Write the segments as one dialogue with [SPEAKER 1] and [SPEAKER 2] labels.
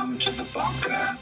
[SPEAKER 1] Welcome to the bunker.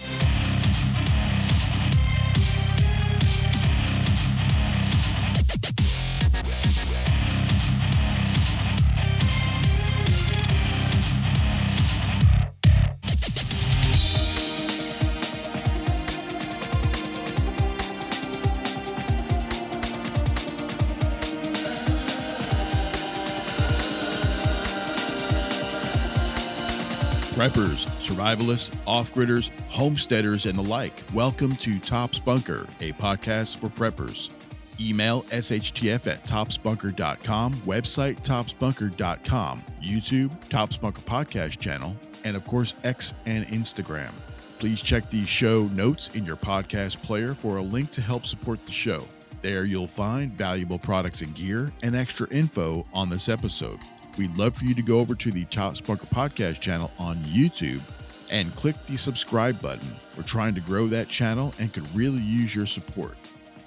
[SPEAKER 2] Preppers, survivalists, off-gridders, homesteaders, and the like. Welcome to Top's Bunker, a podcast for preppers. Email shtf@topsbunker.com, website topsbunker.com, YouTube, Top's Bunker podcast channel, and of course X and Instagram. Please check the show notes in your podcast player for a link to help support the show. There you'll find valuable products and gear and extra info on this episode. We'd love for you to go over to the Top's Bunker podcast channel on YouTube and click the subscribe button. We're trying to grow that channel and could really use your support.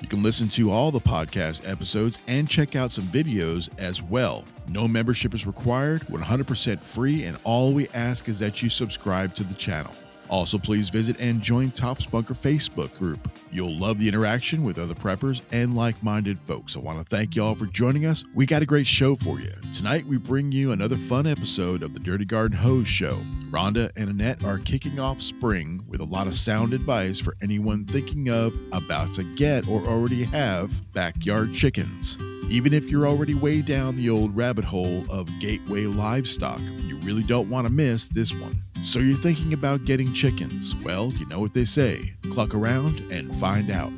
[SPEAKER 2] You can listen to all the podcast episodes and check out some videos as well. No membership is required, 100% free, and all we ask is that you subscribe to the channel. Also, please visit and join Top's Bunker Facebook group. You'll love the interaction with other preppers and like-minded folks. I want to thank y'all for joining us. We got a great show for you. Tonight, we bring you another fun episode of the Dirty Garden Hose Show. Rhonda and Annette are kicking off spring with a lot of sound advice for anyone thinking of, about to get, or already have backyard chickens. Even if you're already way down the old rabbit hole of gateway livestock, you really don't want to miss this one. So you're thinking about getting chickens? Well, you know what they say. Cluck around and find out.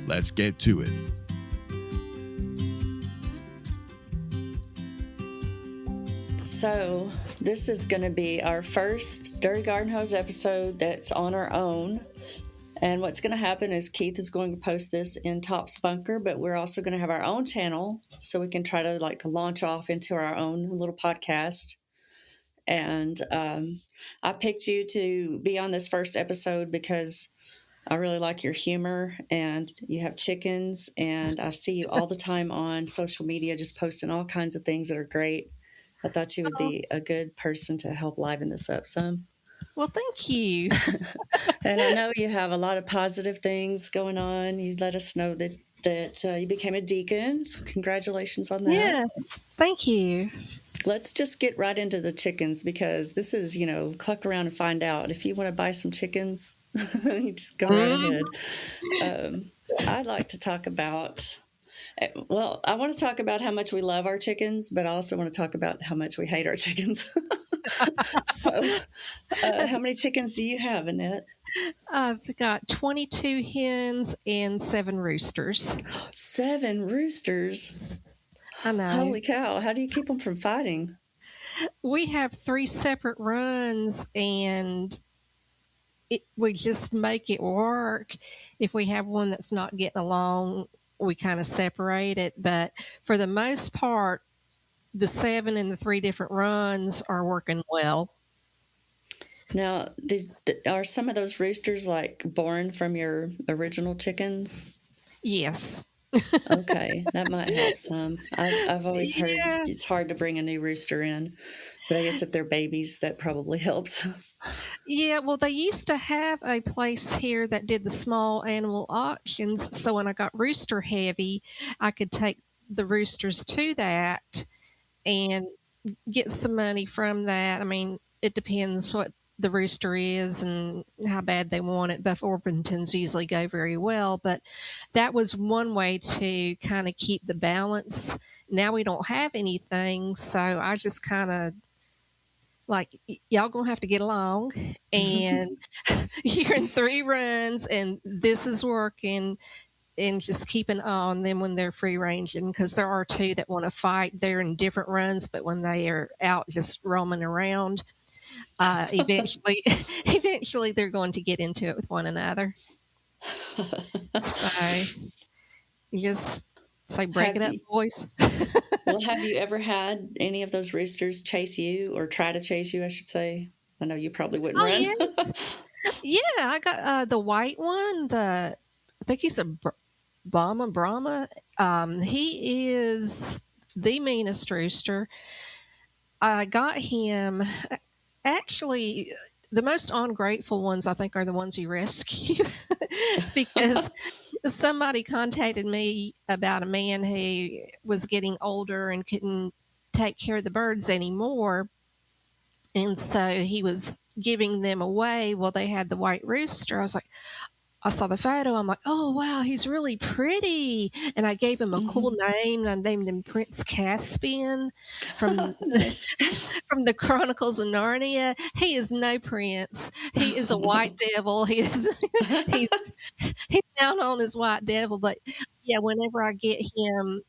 [SPEAKER 2] Let's get to it.
[SPEAKER 3] So this is going to be our first Dirty Garden Hose episode that's on our own. And what's going to happen is Keith is going to post this in Top's Bunker, but we're also going to have our own channel so we can try to launch off into our own little podcast. And I picked you to be on this first episode because I really like your humor and you have chickens, and I see you all the time on social media just posting all kinds of things that are great. I thought you would be a good person to help liven this up some.
[SPEAKER 4] Well, thank you.
[SPEAKER 3] And I know you have a lot of positive things going on. You let us know that you became a deacon. So congratulations on that.
[SPEAKER 4] Yes, thank you.
[SPEAKER 3] Let's just get right into the chickens because this is, cluck around and find out. If you want to buy some chickens, you just go right ahead. I'd like to talk about, I want to talk about how much we love our chickens, but I also want to talk about how much we hate our chickens. So, how many chickens do you have, Annette?
[SPEAKER 4] I've got 22 hens and 7 roosters.
[SPEAKER 3] 7 roosters?
[SPEAKER 4] I know.
[SPEAKER 3] Holy cow. How do you keep them from fighting?
[SPEAKER 4] We have 3 separate runs, and we just make it work. If we have one that's not getting along, we kind of separate it. But for the most part, the 7 and the 3 different runs are working well.
[SPEAKER 3] Now, are some of those roosters born from your original chickens?
[SPEAKER 4] Yes.
[SPEAKER 3] Okay, that might help some. I've always heard it's hard to bring a new rooster in, but I guess if they're babies, that probably helps.
[SPEAKER 4] Yeah, well, they used to have a place here that did the small animal auctions, so when I got rooster heavy, I could take the roosters to that and get some money from that. I mean, it depends what the rooster is and how bad they want it. Buff Orpingtons usually go very well, but that was one way to kind of keep the balance. Now we don't have anything, so I just kind of y'all gonna have to get along, and you're in 3 runs, and this is working. And just keep an eye on them when they're free ranging, because there are 2 that want to fight. They're in different runs, but when they are out just roaming around, eventually they're going to get into it with one another. So you just say, break it up, boys.
[SPEAKER 3] Well, have you ever had any of those roosters chase you, or try to chase you, I should say? I know you probably wouldn't run.
[SPEAKER 4] Yeah, I got the white one. I think he's a Brahma. He is the meanest rooster. I got him actually the most ungrateful ones, I think, are the ones you rescue because somebody contacted me about a man who was getting older and couldn't take care of the birds anymore. And so he was giving them away. Well, they had the white rooster. I saw the photo. I'm like, oh, wow, he's really pretty. And I gave him a cool name. I named him Prince Caspian from
[SPEAKER 3] Nice.
[SPEAKER 4] from the Chronicles of Narnia. He is no prince. He is a white devil. He's he's down on his white devil. But yeah, whenever I get him,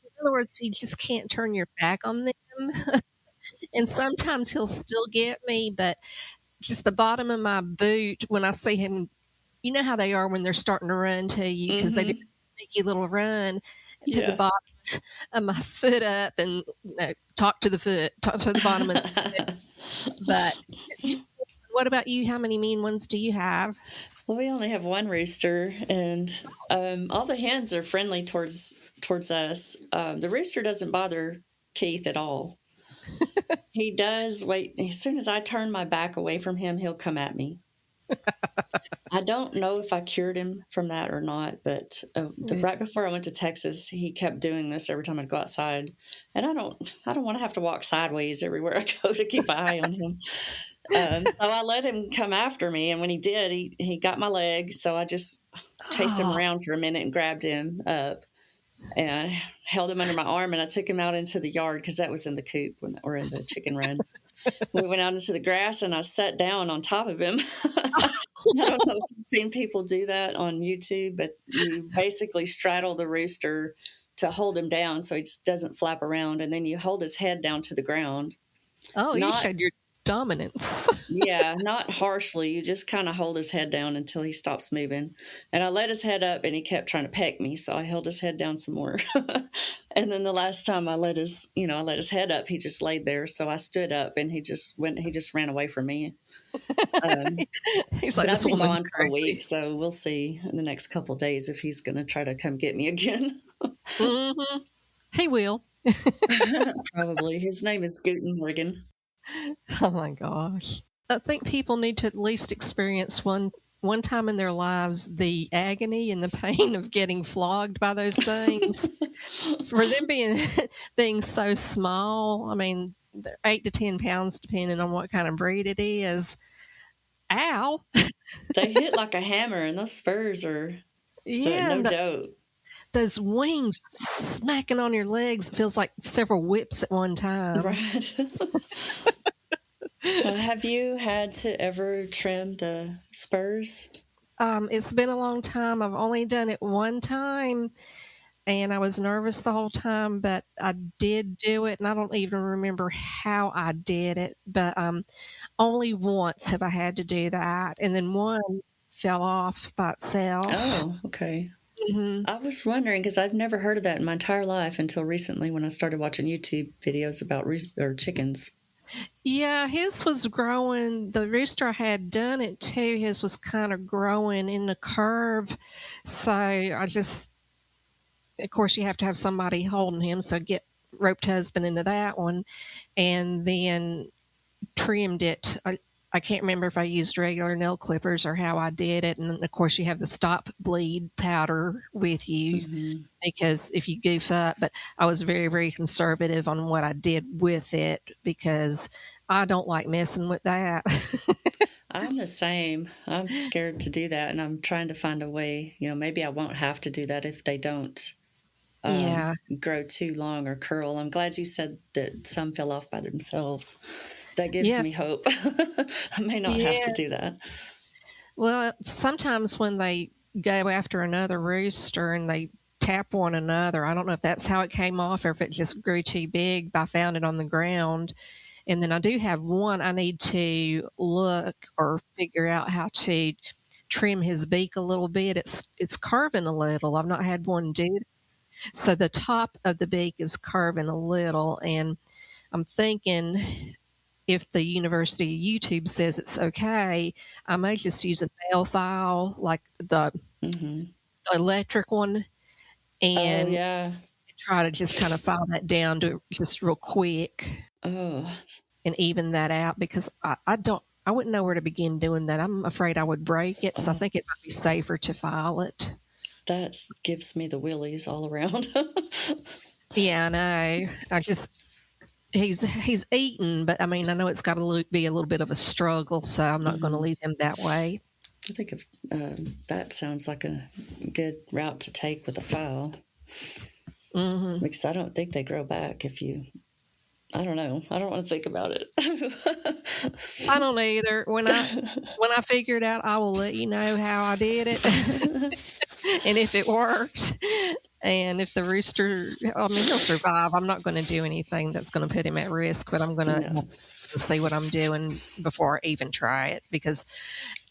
[SPEAKER 4] in other words, you just can't turn your back on them. And sometimes he'll still get me, but just the bottom of my boot when I see him, you know how they are when they're starting to run to you because they do a sneaky little run. And put the bottom of my foot up and talk to the bottom of the foot. But what about you? How many mean ones do you have?
[SPEAKER 3] Well, we only have one rooster, and all the hens are friendly towards us. The rooster doesn't bother Keith at all. He does wait. As soon as I turn my back away from him, he'll come at me. I don't know if I cured him from that or not, but right before I went to Texas, he kept doing this every time I'd go outside, and I don't want to have to walk sideways everywhere I go to keep an eye on him. So I let him come after me, and when he did, he got my leg. So I just chased him around for a minute and grabbed him up and held him under my arm, and I took him out into the yard because that was in the coop or in the chicken run. We went out into the grass, and I sat down on top of him. I don't know if you've seen people do that on YouTube, but you basically straddle the rooster to hold him down so he just doesn't flap around, and then you hold his head down to the ground.
[SPEAKER 4] Oh, you showed your dominance.
[SPEAKER 3] Yeah, not harshly. You just kind of hold his head down until he stops moving. And I let his head up, and he kept trying to peck me, so I held his head down some more. And then the last time I let his head up, he just laid there. So I stood up, and he just ran away from me.
[SPEAKER 4] He's like,
[SPEAKER 3] I've been gone for a week, so we'll see in the next couple of days if he's going to try to come get me again.
[SPEAKER 4] He will.
[SPEAKER 3] Probably. His name is Gutenbergen.
[SPEAKER 4] Oh my gosh. I think people need to at least experience one time in their lives the agony and the pain of getting flogged by those things. For them being so small, I mean, they're 8 to 10 pounds depending on what kind of breed it is. Ow.
[SPEAKER 3] They hit like a hammer, and those spurs are no joke.
[SPEAKER 4] Those wings smacking on your legs, it feels like several whips at one time.
[SPEAKER 3] Right. Have you had to ever trim the spurs?
[SPEAKER 4] It's been a long time. I've only done it one time, and I was nervous the whole time, but I did do it, and I don't even remember how I did it, but only once have I had to do that, and then one fell off by itself.
[SPEAKER 3] Oh, okay. I was wondering because I've never heard of that in my entire life until recently when I started watching YouTube videos about chickens.
[SPEAKER 4] Yeah, his was growing. The rooster I had done it too. His was kind of growing in the curve. So of course, you have to have somebody holding him. So get roped husband into that one and then trimmed it. I can't remember if I used regular nail clippers or how I did it. And of course, you have the stop bleed powder with you because if you goof up, but I was very, very conservative on what I did with it because I don't like messing with that.
[SPEAKER 3] I'm the same. I'm scared to do that. And I'm trying to find a way, maybe I won't have to do that if they don't grow too long or curl. I'm glad you said that some fell off by themselves. That gives me hope. I may not have to do that.
[SPEAKER 4] Well, sometimes when they go after another rooster and they tap one another, I don't know if that's how it came off or if it just grew too big. I found it on the ground. And then I do have one I need to look or figure out how to trim his beak a little bit. It's curving a little. I've not had one do that. So the top of the beak is curving a little. And I'm thinking if the University of YouTube says it's okay, I may just use a nail file, like the electric one, and try to just kind of file that down to just real quick and even that out because I I wouldn't know where to begin doing that. I'm afraid I would break it, so I think it might be safer to file it.
[SPEAKER 3] That gives me the willies all around.
[SPEAKER 4] Yeah, I know. He's eaten, but I mean, I know it's got to be a little bit of a struggle, so I'm not going to leave him that way.
[SPEAKER 3] I think that sounds like a good route to take with a file. Because I don't think they grow back if you. I don't know. I don't want to think about it.
[SPEAKER 4] I don't either. When I figure it out, I will let you know how I did it and if it worked. And if the rooster, I mean, he'll survive. I'm not going to do anything that's going to put him at risk, but I'm going to see what I'm doing before I even try it, because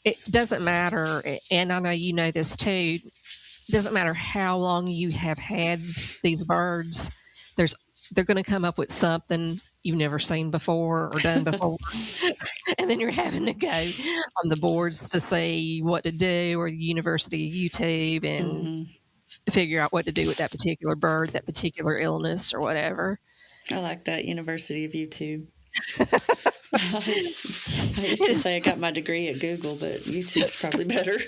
[SPEAKER 4] it doesn't matter. And I know you know this too. It doesn't matter how long you have had these birds. They're going to come up with something you've never seen before or done before. And then you're having to go on the boards to see what to do, or the University of YouTube, and figure out what to do with that particular bird, that particular illness, or whatever.
[SPEAKER 3] I like that, University of YouTube. I used to say I got my degree at Google, but YouTube's probably better.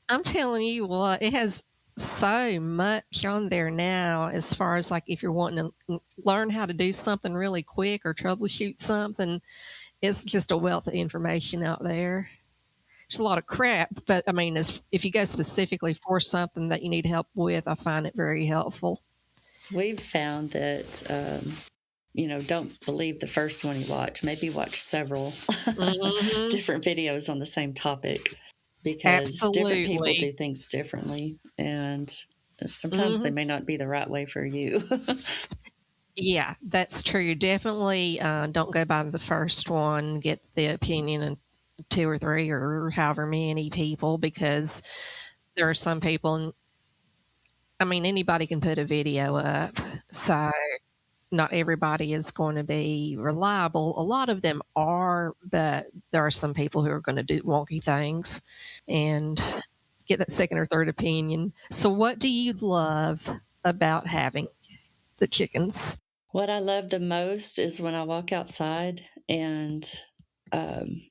[SPEAKER 4] I'm telling you what, it has so much on there now, as far as like if you're wanting to learn how to do something really quick or troubleshoot something. It's just a wealth of information out there. There's a lot of crap, but I mean, if you go specifically for something that you need help with, I find it very helpful. We've
[SPEAKER 3] found that don't believe the first one you watch. Maybe watch several different videos on the same topic, because different people do things differently, and sometimes they may not be the right way for you.
[SPEAKER 4] Yeah, that's true. Definitely don't go by the first one. Get the opinion of 2 or 3 or however many people, because there are some people, I mean, anybody can put a video up, so not everybody is going to be reliable. A lot of them are, but there are some people who are going to do wonky things and get that second or third opinion. So what do you love about having the chickens?
[SPEAKER 3] What I love the most is when I walk outside and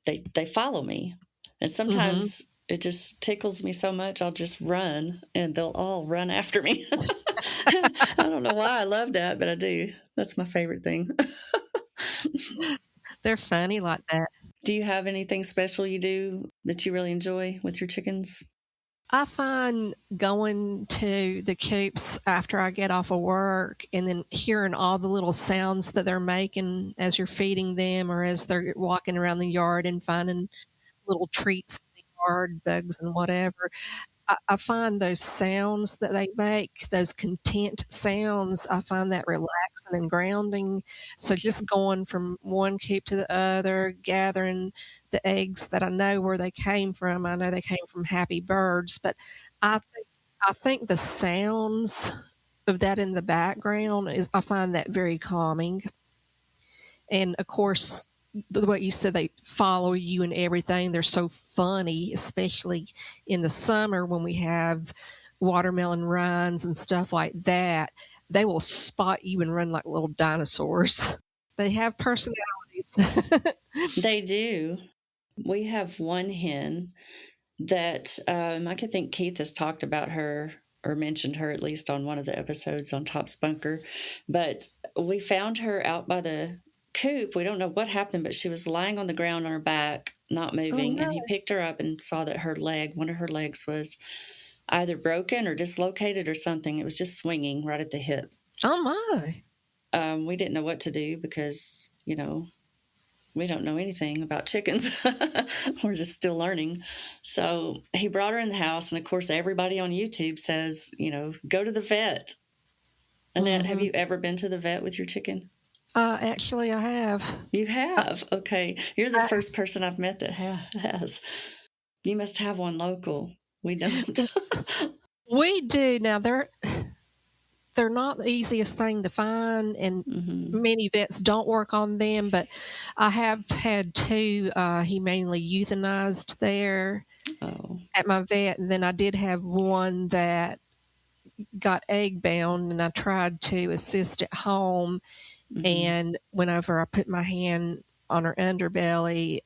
[SPEAKER 3] they follow me. And sometimes it just tickles me so much, I'll just run and they'll all run after me. I don't know why I love that, but I do. That's my favorite thing.
[SPEAKER 4] They're funny like that.
[SPEAKER 3] Do you have anything special you do that you really enjoy with your chickens?
[SPEAKER 4] I find going to the coops after I get off of work and then hearing all the little sounds that they're making as you're feeding them, or as they're walking around the yard and finding little treats in the yard, bugs and whatever. I find those sounds that they make, those content sounds, I find that relaxing and grounding. So just going from one coop to the other, gathering the eggs that I know where they came from. I know they came from happy birds, but I think the sounds of that in the background I find that very calming. And of course, what you said, they follow you and everything. They're so funny, especially in the summer when we have watermelon runs and stuff like that. They will spot you and run like little dinosaurs. They have personalities.
[SPEAKER 3] They do. We have one hen that I can think Keith has talked about her, or mentioned her at least on one of the episodes on Top's Bunker. But we found her out by the coop. We don't know what happened, but she was lying on the ground on her back, not moving. Oh, no. And he picked her up and saw that one of her legs was either broken or dislocated or something. It was just swinging right at the hip.
[SPEAKER 4] Oh my.
[SPEAKER 3] We didn't know what to do because, we don't know anything about chickens. We're just still learning. So he brought her in the house. And of course, everybody on YouTube says, go to the vet. Annette, have you ever been to the vet with your chicken?
[SPEAKER 4] Actually, I have.
[SPEAKER 3] You have? Okay. You're the first person I've met that has. You must have one local. We don't.
[SPEAKER 4] We do. Now, they're not the easiest thing to find, and many vets don't work on them, but I have had 2 humanely euthanized there at my vet, and then I did have one that got egg bound, and I tried to assist at home. And whenever I put my hand on her underbelly,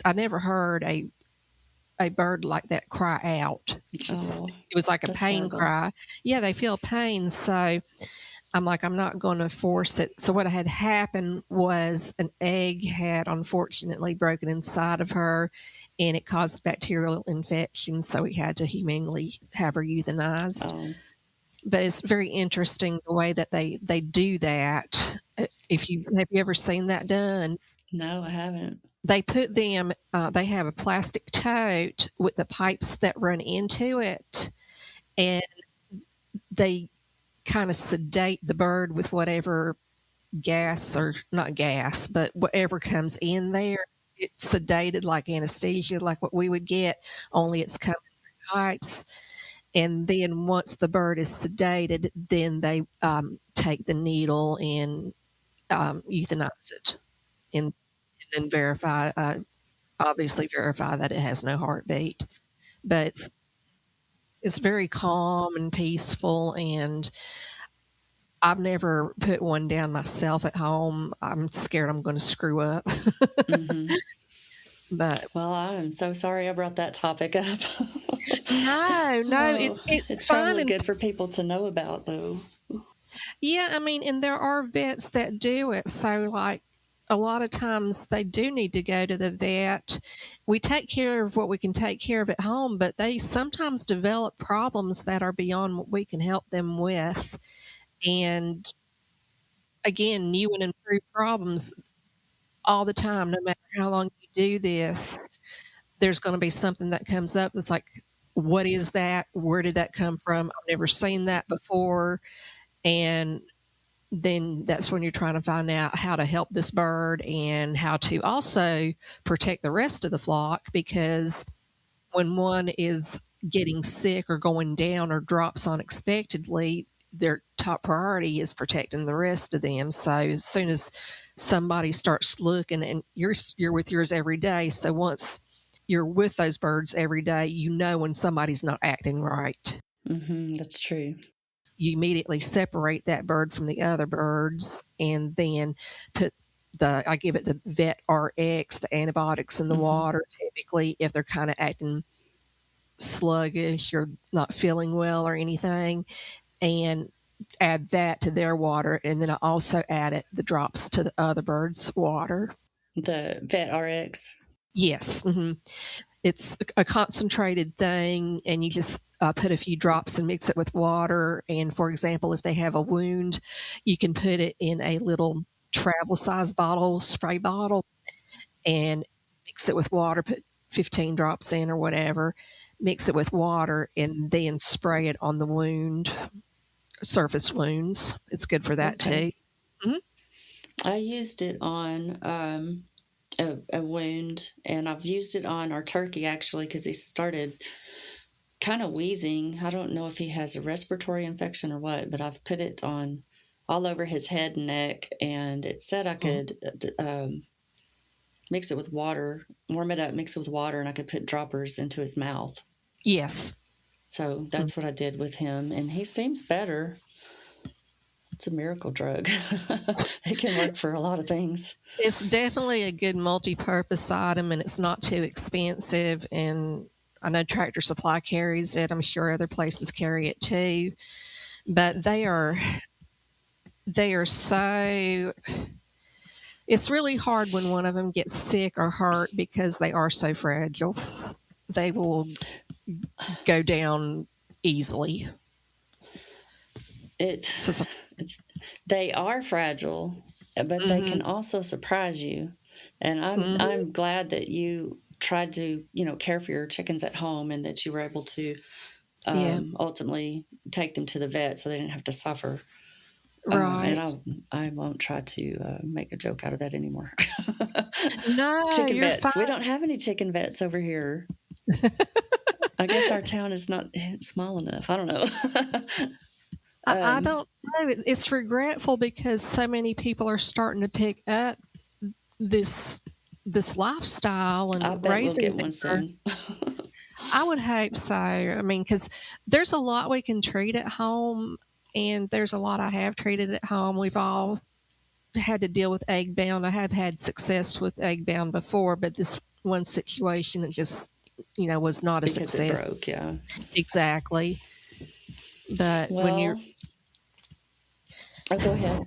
[SPEAKER 4] I never heard a bird like that cry out. It was like a
[SPEAKER 3] that's
[SPEAKER 4] pain
[SPEAKER 3] horrible.
[SPEAKER 4] cry. Yeah, they feel pain. So I'm like, I'm not going to force it. So what had happened was an egg had unfortunately broken inside of her, and it caused bacterial infection. So we had to humanely have her euthanized.
[SPEAKER 3] Oh,
[SPEAKER 4] But it's very interesting the way that they do that. If you have you ever seen that done?
[SPEAKER 3] no, I haven't.
[SPEAKER 4] They put them. They have a plastic tote with the pipes that run into it, and they kind of sedate the bird with whatever gas, or not gas, but whatever comes in there. It's sedated like anesthesia, like what we would get, only it's coming through pipes. And then once the bird is sedated, then they take the needle and euthanize it, and, then obviously verify that it has no heartbeat. But it's very calm and peaceful, and I've never put one down myself at home. I'm scared I'm going to screw up.
[SPEAKER 3] Mm-hmm.
[SPEAKER 4] But
[SPEAKER 3] Well, I'm so sorry I brought that topic up.
[SPEAKER 4] no,
[SPEAKER 3] Oh,
[SPEAKER 4] it's fine.
[SPEAKER 3] probably good for people to know about, though.
[SPEAKER 4] Yeah, I mean, and there are vets that do it. So, like, a lot of times they do need to go to the vet. We take care of what we can take care of at home, but they sometimes develop problems that are beyond what we can help them with. And again, new and improved problems all the time, no matter how long you do this, there's going to be something that comes up that's like, what is that? Where did that come from? I've never seen that before. And then that's when you're trying to find out how to help this bird and how to also protect the rest of the flock, because when one is getting sick or going down or drops unexpectedly, their top priority is protecting the rest of them. So as soon as somebody starts looking, and you're with yours every day, so once you're with those birds every day, you know when somebody's not acting right.
[SPEAKER 3] Mm-hmm, that's true.
[SPEAKER 4] You immediately separate that bird from the other birds, and then I give it the vet RX, the antibiotics in the water, typically if they're kind of acting sluggish or not feeling well or anything, and add that to their water. And then I also add the drops to the other birds' water.
[SPEAKER 3] The vet RX.
[SPEAKER 4] Yes. Mm-hmm. It's a concentrated thing, and you just put a few drops and mix it with water. And for example, if they have a wound, you can put it in a little travel size bottle, spray bottle, and mix it with water, put 15 drops in or whatever, mix it with water, and then spray it on the wound, surface wounds. It's good for that too. Mm-hmm.
[SPEAKER 3] I used it on a wound, and I've used it on our turkey actually because he started kind of wheezing. I don't know if he has a respiratory infection or what, but I've put it on all over his head and neck, and it said I could mix it with water, warm it up, mix it with water, and I could put droppers into his mouth.
[SPEAKER 4] Yes.
[SPEAKER 3] So that's what I did with him, and he seems better. It's a miracle drug. It can work for a lot of things.
[SPEAKER 4] It's definitely a good multi-purpose item, and it's not too expensive. And I know Tractor Supply carries it. I'm sure other places carry it too. But they are so. It's really hard when one of them gets sick or hurt because they are so fragile. They will go down easily.
[SPEAKER 3] They are fragile, but they can also surprise you. And I'm glad that you tried to care for your chickens at home, and that you were able to ultimately take them to the vet so they didn't have to suffer.
[SPEAKER 4] Right.
[SPEAKER 3] And I won't try to make a joke out of that anymore.
[SPEAKER 4] No,
[SPEAKER 3] chicken
[SPEAKER 4] you're
[SPEAKER 3] vets.
[SPEAKER 4] fine.
[SPEAKER 3] We don't have any chicken vets over here. I guess our town is not small enough. I don't know.
[SPEAKER 4] I don't know. It's regretful because so many people are starting to pick up this lifestyle and
[SPEAKER 3] I bet
[SPEAKER 4] raising
[SPEAKER 3] we'll get one soon.
[SPEAKER 4] I would hope so. I mean, because there's a lot we can treat at home, and there's a lot I have treated at home. We've all had to deal with egg bound. I have had success with egg bound before, but this one situation that just, was not a
[SPEAKER 3] because
[SPEAKER 4] success.
[SPEAKER 3] it broke, yeah.
[SPEAKER 4] Exactly. But when you're...
[SPEAKER 3] Well, oh, go ahead.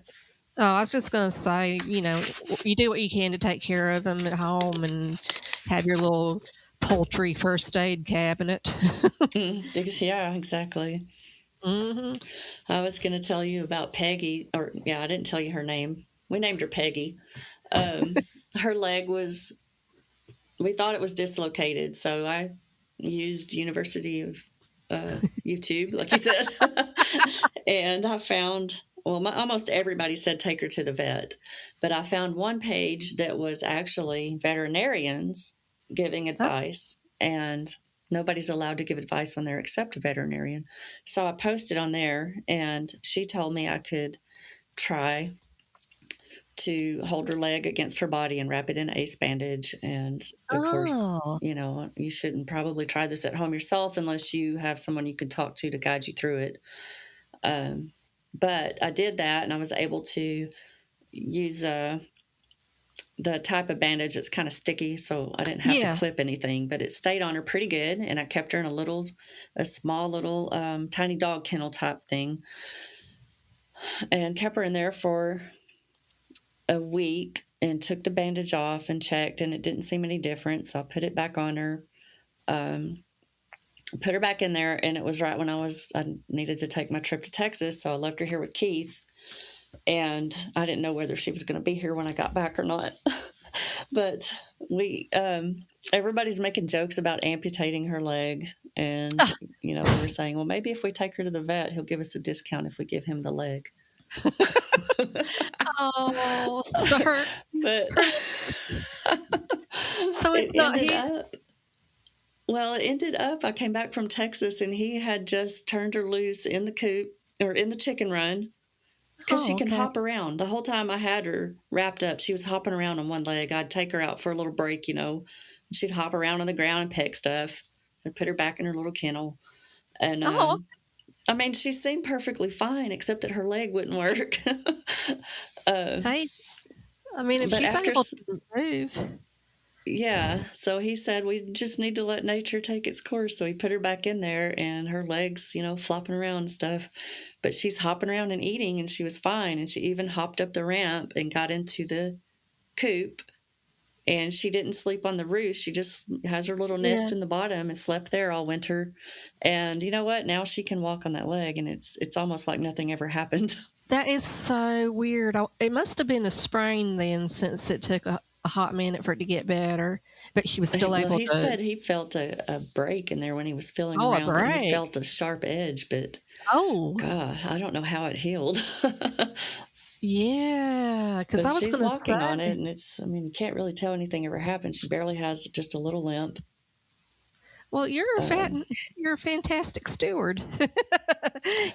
[SPEAKER 4] Oh, I was just going to say, you do what you can to take care of them at home and have your little poultry first aid cabinet.
[SPEAKER 3] Yeah, exactly.
[SPEAKER 4] Mm-hmm.
[SPEAKER 3] I was going to tell you about Peggy, I didn't tell you her name. We named her Peggy. Her leg we thought it was dislocated, so I used University of YouTube, like you said, and I found, almost everybody said take her to the vet, but I found one page that was actually veterinarians giving advice, and nobody's allowed to give advice on there except a veterinarian. So I posted on there, and she told me I could try to hold her leg against her body and wrap it in ace bandage. And of course,
[SPEAKER 4] Oh.
[SPEAKER 3] you shouldn't probably try this at home yourself unless you have someone you can talk to guide you through it. But I did that, and I was able to use the type of bandage that's kind of sticky, so I didn't have to clip anything, but it stayed on her pretty good. And I kept her in a small little tiny dog kennel type thing, and kept her in there for a week and took the bandage off and checked, and it didn't seem any different. So I put it back on her, put her back in there, and it was right when I needed to take my trip to Texas. So I left her here with Keith, and I didn't know whether she was going to be here when I got back or not. But everybody's making jokes about amputating her leg. And, we were saying, well, maybe if we take her to the vet, he'll give us a discount if we give him the leg.
[SPEAKER 4] Oh, sir.
[SPEAKER 3] But
[SPEAKER 4] so it's not
[SPEAKER 3] it ended up, I came back from Texas, and he had just turned her loose in the coop, or in the chicken run, because she can hop around. The whole time I had her wrapped up, she was hopping around on one leg. I'd take her out for a little break, and she'd hop around on the ground and peck stuff. I'd put her back in her little kennel. And she seemed perfectly fine, except that her leg wouldn't work.
[SPEAKER 4] If she's able to move.
[SPEAKER 3] Yeah, so he said we just need to let nature take its course. So he put her back in there, and her legs, flopping around and stuff. But she's hopping around and eating, and she was fine. And she even hopped up the ramp and got into the coop. And she didn't sleep on the roof. She just has her little nest in the bottom and slept there all winter. And you know what? Now she can walk on that leg, and it's almost like nothing ever happened.
[SPEAKER 4] That is so weird. It must have been a sprain then, since it took a hot minute for it to get better. But she was still able to...
[SPEAKER 3] He said he felt a break in there when he was feeling around.
[SPEAKER 4] A break.
[SPEAKER 3] He felt a sharp edge, but... God, I don't know how it healed.
[SPEAKER 4] Yeah, because I was
[SPEAKER 3] she's walking on it, and you can't really tell anything ever happened. She barely has just a little limp.
[SPEAKER 4] Well, you're a fantastic steward.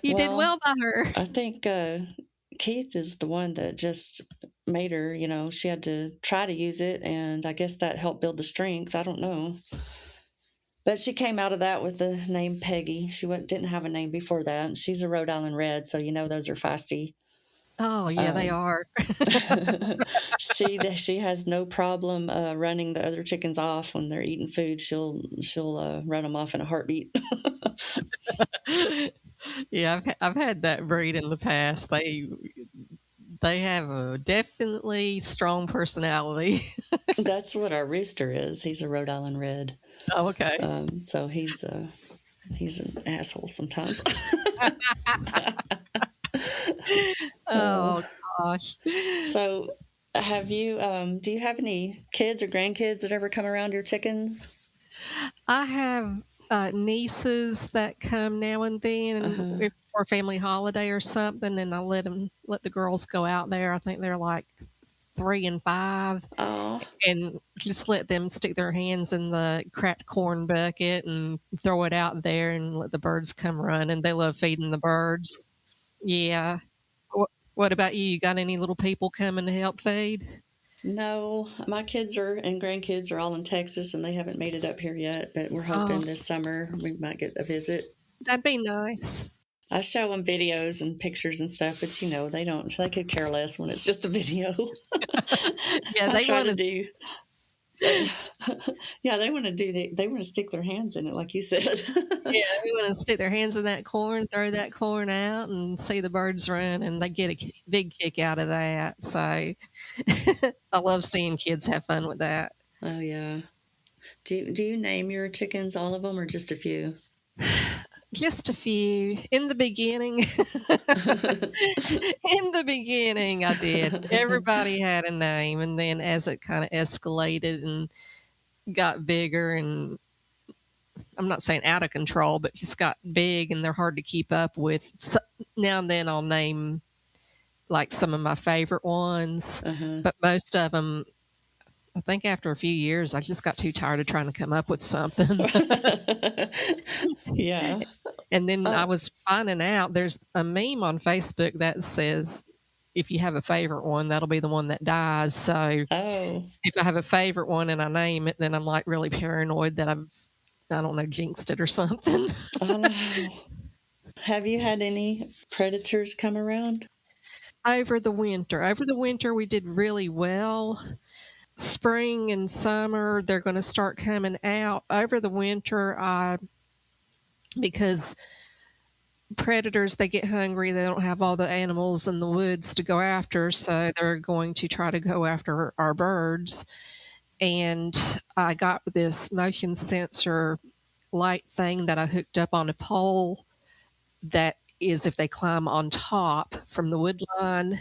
[SPEAKER 4] You did well by her.
[SPEAKER 3] I think Keith is the one that just made her, she had to try to use it, and I guess that helped build the strength. I don't know. But she came out of that with the name Peggy. She didn't have a name before that. And she's a Rhode Island Red, so those are feisty.
[SPEAKER 4] Oh, yeah, they are.
[SPEAKER 3] She has no problem running the other chickens off when they're eating food. She'll run them off in a heartbeat.
[SPEAKER 4] Yeah, I've had that breed in the past. They have a definitely strong personality.
[SPEAKER 3] That's what our rooster is. He's a Rhode Island Red.
[SPEAKER 4] Oh, okay.
[SPEAKER 3] So he's an asshole sometimes.
[SPEAKER 4] Oh gosh.
[SPEAKER 3] So have you do you have any kids or grandkids that ever come around your chickens?
[SPEAKER 4] I have nieces that come now and then, if for a family holiday or something, and I let the girls go out there. I think they're like 3 and 5.
[SPEAKER 3] Oh.
[SPEAKER 4] And just let them stick their hands in the cracked corn bucket and throw it out there and let the birds come run. And they love feeding the birds. Yeah. What about you? You got any little people coming to help feed?
[SPEAKER 3] No, my kids and grandkids are all in Texas, and they haven't made it up here yet, but we're hoping this summer we might get a visit.
[SPEAKER 4] That'd be nice.
[SPEAKER 3] I show them videos and pictures and stuff, but they could care less when it's just a video.
[SPEAKER 4] Yeah, they want to
[SPEAKER 3] do. Yeah, they want to they want to stick their hands in it, like you said.
[SPEAKER 4] Yeah, they want to stick their hands in that corn, throw that corn out, and see the birds run, and they get a big kick out of that. So I love seeing kids have fun with that.
[SPEAKER 3] Oh yeah. Do you name your chickens, all of them, or just a few?
[SPEAKER 4] Just a few. In the beginning, in the beginning, I did. Everybody had a name, and then as it kind of escalated and got bigger, and I'm not saying out of control, but just got big, and they're hard to keep up with. So now and then I'll name like some of my favorite ones, but most of them, I think after a few years, I just got too tired of trying to come up with something.
[SPEAKER 3] Yeah.
[SPEAKER 4] And then I was finding out there's a meme on Facebook that says, if you have a favorite one, that'll be the one that dies. So if I have a favorite one and I name it, then I'm like really paranoid that I don't know, jinxed it or something.
[SPEAKER 3] Oh, no. Have you had any predators come around?
[SPEAKER 4] Over the winter, we did really well. Spring and summer, they're going to start coming out. Over the winter, because predators, they get hungry, they don't have all the animals in the woods to go after, so they're going to try to go after our birds. And I got this motion sensor light thing that I hooked up on a pole that is if they climb on top from the wood line,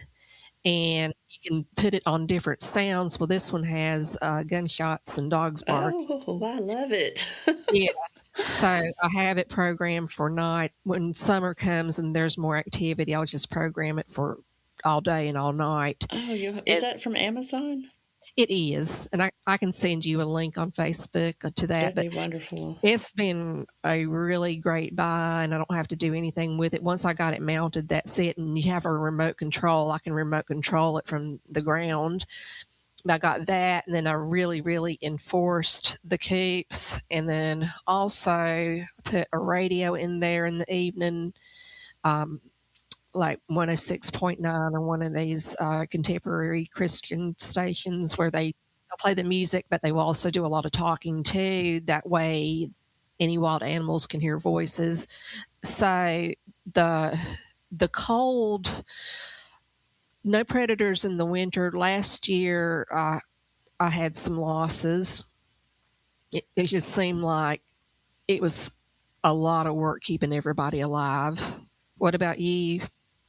[SPEAKER 4] and you can put it on different sounds. Well, this one has gunshots and dogs bark.
[SPEAKER 3] Oh, I love it.
[SPEAKER 4] Yeah. So I have it programmed for night. When summer comes and there's more activity, I'll just program it for all day and all night.
[SPEAKER 3] Oh, is that from Amazon?
[SPEAKER 4] It is. And I can send you a link on Facebook to that.
[SPEAKER 3] That'd be wonderful.
[SPEAKER 4] It's been a really great buy, and I don't have to do anything with it. Once I got it mounted, that's it. And you have a remote control. I can remote control it from the ground. I got that, and then I really, really enforced the coops, and then also put a radio in there in the evening, like 106.9 or one of these contemporary Christian stations where they'll play the music, but they will also do a lot of talking too. That way, any wild animals can hear voices. So the cold. No predators in the winter. Last year, I had some losses. It just seemed like it was a lot of work keeping everybody alive. What about you?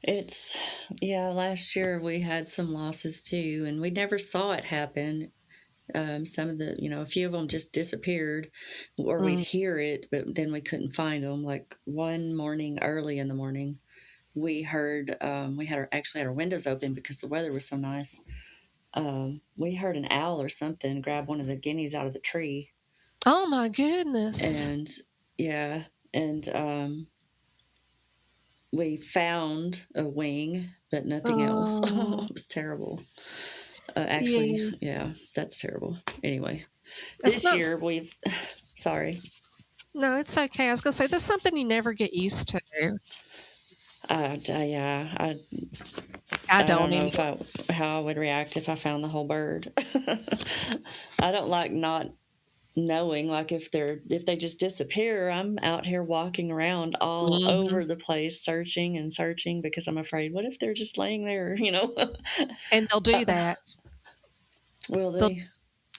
[SPEAKER 3] Last year we had some losses too, and we never saw it happen. Some of a few of them just disappeared, or we'd hear it, but then we couldn't find them. Like one morning, early in the morning, we heard, actually had our windows open because the weather was so nice. We heard an owl or something grab one of the guineas out of the tree.
[SPEAKER 4] Oh my goodness.
[SPEAKER 3] And we found a wing, but nothing else. Oh, it was terrible. Actually, yeah, that's terrible. Anyway, this year sorry.
[SPEAKER 4] No, it's okay. I was going to say, that's something you never get used to.
[SPEAKER 3] I don't know how I would react if I found the whole bird. I don't like not knowing, like if they just disappear, I'm out here walking around all over the place searching because I'm afraid, what if they're just laying there,
[SPEAKER 4] And they'll do that.
[SPEAKER 3] Will they?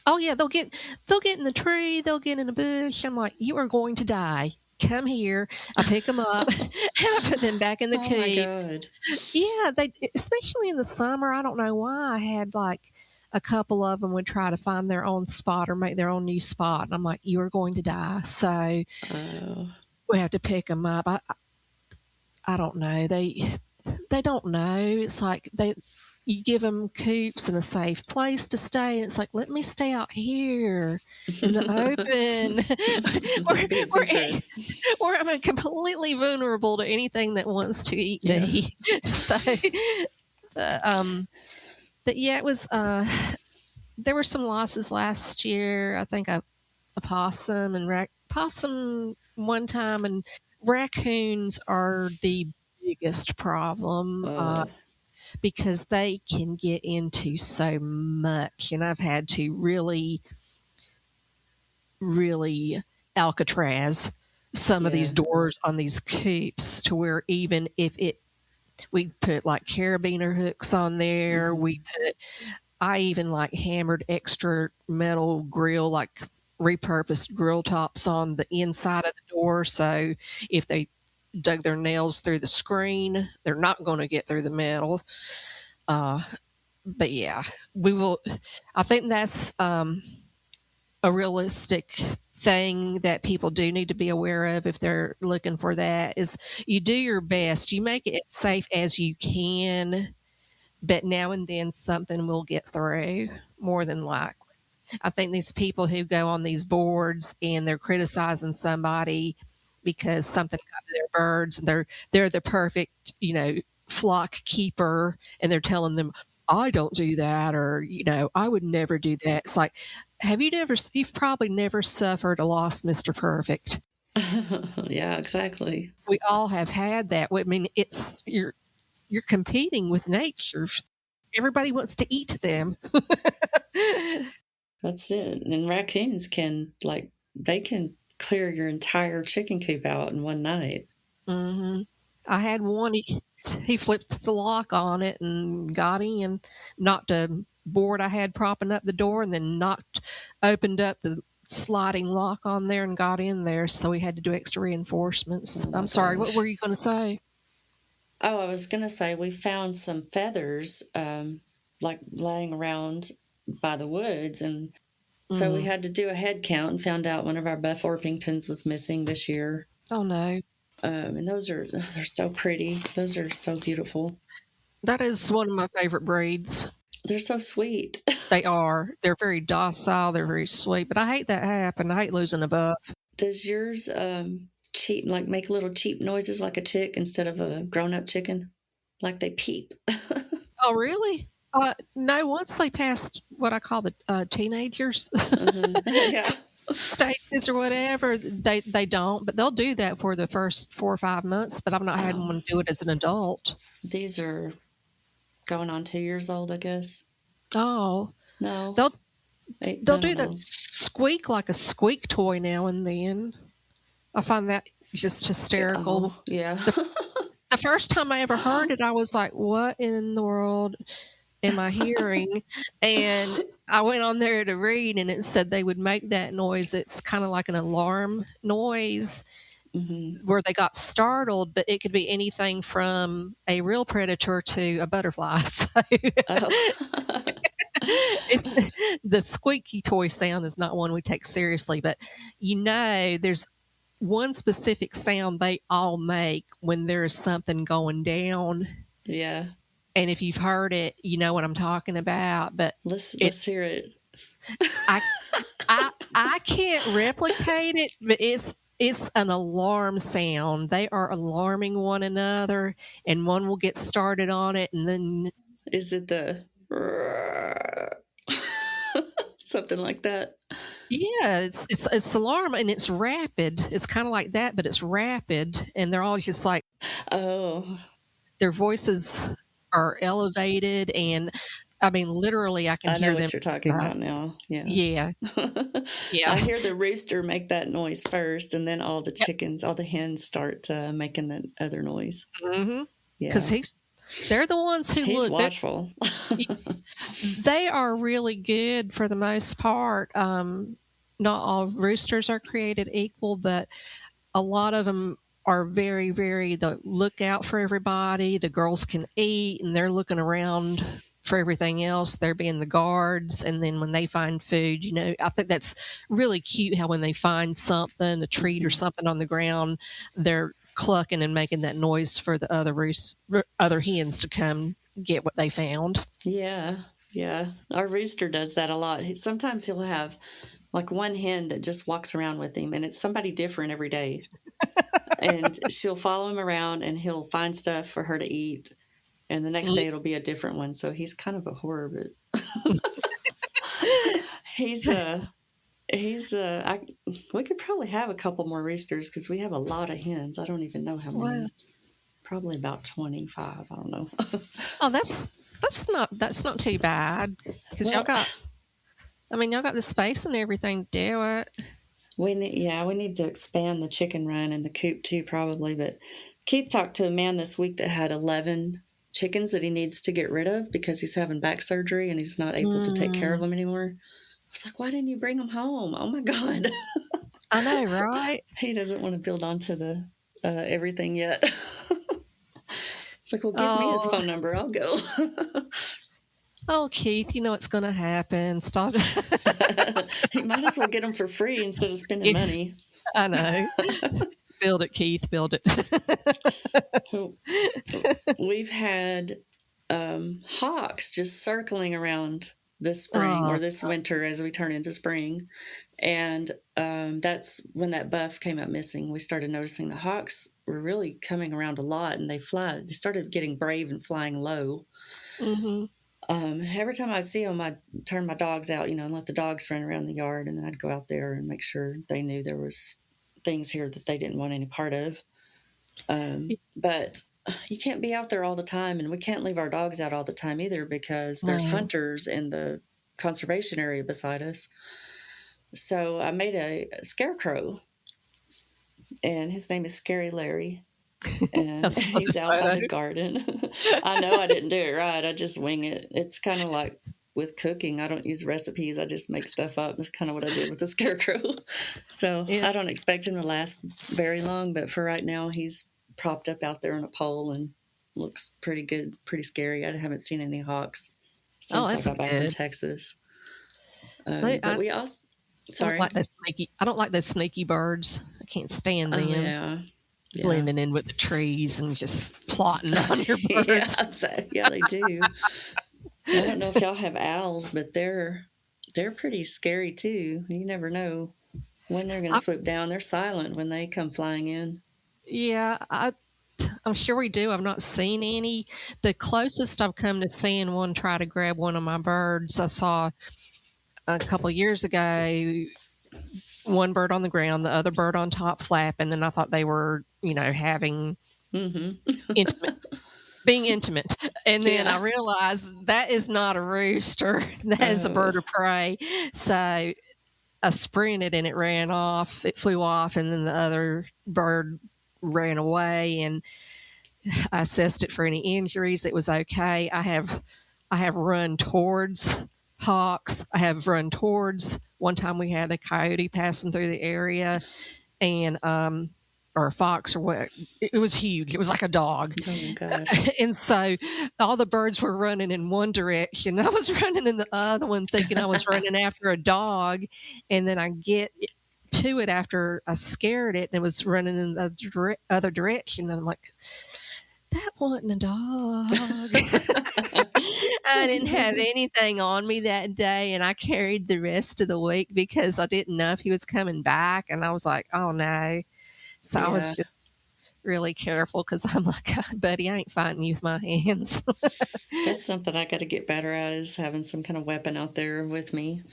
[SPEAKER 4] Oh yeah, they'll get in the tree, they'll get in a bush. I'm like, you are going to die. Come here. I pick them up and I put them back in the coop.
[SPEAKER 3] Oh my God.
[SPEAKER 4] Yeah, they, especially in the summer. I don't know why I had like a couple of them would try to find their own spot or make their own new spot. And I'm like, you are going to die. So we have to pick them up. I don't know. They don't know. It's like you give them coops and a safe place to stay. And it's like, let me stay out here in the open where I'm completely vulnerable to anything that wants to eat me. So, but yeah, it was, there were some losses last year. I think a possum and possum one time, and raccoons are the biggest problem. Because they can get into so much, and I've had to really really Alcatraz some of
[SPEAKER 3] Yeah.
[SPEAKER 4] these doors on these coops to where even if we put like carabiner hooks on there, I even like hammered extra metal grill, like repurposed grill tops on the inside of the door. So if they dug their nails through the screen, they're not going to get through the metal. Uh, but yeah, we will. I think that's a realistic thing that people do need to be aware of if they're looking for that is you do your best. You make it as safe as you can, but now and then something will get through more than likely. I think these people who go on these boards and they're criticizing somebody because something got to their birds and they're the perfect, flock keeper and they're telling them, I don't do that or, I would never do that. It's like, you've probably never suffered a loss, Mr. Perfect.
[SPEAKER 3] Yeah, exactly.
[SPEAKER 4] We all have had that. I mean, you're competing with nature. Everybody wants to eat them.
[SPEAKER 3] That's it. And raccoons they can clear your entire chicken coop out in one night.
[SPEAKER 4] Mm-hmm. I had one. He flipped the lock on it and got in, knocked a board I had propping up the door, and then opened up the sliding lock on there and got in there. So we had to do extra reinforcements.
[SPEAKER 3] Oh
[SPEAKER 4] I'm
[SPEAKER 3] my
[SPEAKER 4] sorry. What
[SPEAKER 3] gosh.
[SPEAKER 4] were you going to say?
[SPEAKER 3] Oh, I was going to say we found some feathers like laying around by the woods. And so we
[SPEAKER 4] Mm.
[SPEAKER 3] had to do a head count and found out one of our Buff Orpingtons was missing this year.
[SPEAKER 4] Oh no.
[SPEAKER 3] And they're so pretty. Those are so beautiful.
[SPEAKER 4] That is one of my favorite breeds.
[SPEAKER 3] They're so sweet.
[SPEAKER 4] They are. They're very docile. They're very sweet. But I hate that happened. I hate losing a buck.
[SPEAKER 3] Does yours cheep like make little cheep noises like a chick instead of a grown-up chicken? Like they peep.
[SPEAKER 4] Oh, really? No, once they passed what I call the teenagers
[SPEAKER 3] Yeah.
[SPEAKER 4] stages or whatever, they don't. But they'll do that for the first 4 or 5 months. But I've not had one do it as an adult.
[SPEAKER 3] These are going on 2 years old, I guess.
[SPEAKER 4] Oh,
[SPEAKER 3] No.
[SPEAKER 4] they'll do that squeak like a squeak toy now and then. I find that just hysterical.
[SPEAKER 3] Oh, yeah.
[SPEAKER 4] The first time I ever heard it, I was like, what in the world am I hearing? And I went on there to read, and it said they would make that noise. It's kind of like an alarm noise where they got startled, but it could be anything from a real predator to a butterfly. So the squeaky toy sound is not one we take seriously, but there's one specific sound they all make when there's something going down.
[SPEAKER 3] Yeah.
[SPEAKER 4] And if you've heard it, you know what I'm talking about. But
[SPEAKER 3] let's hear it.
[SPEAKER 4] I can't replicate it, but it's an alarm sound. They are alarming one another, and one will get started on it, and then
[SPEAKER 3] is it the something like that?
[SPEAKER 4] Yeah, it's alarm and it's rapid. It's kind of like that, but it's rapid, and they're all just like,
[SPEAKER 3] oh,
[SPEAKER 4] their voices are elevated, and I mean, literally, I can hear them.
[SPEAKER 3] I know what you're talking about now. Yeah.
[SPEAKER 4] Yeah. Yeah.
[SPEAKER 3] I hear the rooster make that noise first, and then all the chickens, all the hens start making that other noise.
[SPEAKER 4] Mm-hmm. Yeah. Because they're the ones who
[SPEAKER 3] he's watchful.
[SPEAKER 4] They are really good for the most part. Not all roosters are created equal, but a lot of them are very, very, the look out for everybody. The girls can eat, and they're looking around for everything else. They're being the guards, and then when they find food, I think that's really cute how when they find something, a treat or something on the ground, they're clucking and making that noise for the other hens to come get what they found.
[SPEAKER 3] Yeah. Our rooster does that a lot. Sometimes he'll have like one hen that just walks around with him, and it's somebody different every day. And she'll follow him around, and he'll find stuff for her to eat. And the next day it'll be a different one. So he's kind of a whore, but we could probably have a couple more roosters because we have a lot of hens. I don't even know how many. Wow. Probably about 25. I don't know.
[SPEAKER 4] Oh, that's not too bad because y'all got the space and everything to do it.
[SPEAKER 3] We need to expand the chicken run and the coop too, probably. But Keith talked to a man this week that had 11 chickens that he needs to get rid of because he's having back surgery and he's not able to take care of
[SPEAKER 4] Mm,
[SPEAKER 3] them anymore. I was like, why didn't you bring them home? Oh my God.
[SPEAKER 4] I know, right?
[SPEAKER 3] He doesn't want to build onto the everything yet. It's like, well, give me his
[SPEAKER 4] Oh,
[SPEAKER 3] phone number. I'll go.
[SPEAKER 4] oh, Keith, you know what's going to happen. Stop.
[SPEAKER 3] He might as well get them for free instead of spending money.
[SPEAKER 4] I know. Build it, Keith. Build it.
[SPEAKER 3] We've had hawks just circling around this spring or
[SPEAKER 4] Oh,
[SPEAKER 3] this winter as we turn into spring. And that's when that buff came up missing. We started noticing the hawks were really coming around a lot, and they started getting brave and flying low.
[SPEAKER 4] mm-hmm.
[SPEAKER 3] Every time I see them, I'd turn my dogs out, and let the dogs run around the yard, and then I'd go out there and make sure they knew there was things here that they didn't want any part of. But you can't be out there all the time, and we can't leave our dogs out all the time either because there's
[SPEAKER 4] No.
[SPEAKER 3] hunters in the conservation area beside us. So I made a scarecrow, and his name is Scary Larry, and he's out by the garden. I know I didn't do it right. I just wing it. It's kind of like with cooking. I don't use recipes. I just make stuff up. That's kind of what I did with the scarecrow. So
[SPEAKER 4] Yeah.
[SPEAKER 3] I don't expect him to last very long, but for right now, he's propped up out there on a pole and looks pretty good, pretty scary. I haven't seen any hawks since I
[SPEAKER 4] That's
[SPEAKER 3] got back from
[SPEAKER 4] good.
[SPEAKER 3] Texas.
[SPEAKER 4] I
[SPEAKER 3] But we also, sorry.
[SPEAKER 4] I don't like those sneaky birds. I can't stand them.
[SPEAKER 3] Yeah.
[SPEAKER 4] Blending in with the trees and just plotting on your birds.
[SPEAKER 3] Yeah, they do. I don't know if y'all have owls, but they're pretty scary too. You never know when they're going to swoop down. They're silent when they come flying in.
[SPEAKER 4] Yeah, I'm sure we do. I've not seen any. The closest I've come to seeing one try to grab one of my birds, I saw a couple of years ago. One bird on the ground, the other bird on top flapping, and I thought they were, having intimate, being intimate. And then I realized that is not a rooster; that is a bird of prey. So I sprinted and it ran off. It flew off, and then the other bird ran away. And I assessed it for any injuries. It was okay. I have run towards hawks. I have run towards. One time we had a coyote passing through the area, and or a fox or what. It was huge. It was like a dog.
[SPEAKER 3] Oh my gosh!
[SPEAKER 4] And so all the birds were running in one direction. I was running in the other one, thinking I was running after a dog, and then I get to it after I scared it, and it was running in the other direction. And I'm like, that wasn't a dog. I didn't have anything on me that day, and I carried the rest of the week because I didn't know if he was coming back, and I was like, oh no. So I was just really careful because I'm like, buddy, I ain't fighting you with my hands.
[SPEAKER 3] That's something I got to get better at, is having some kind of weapon out there with me.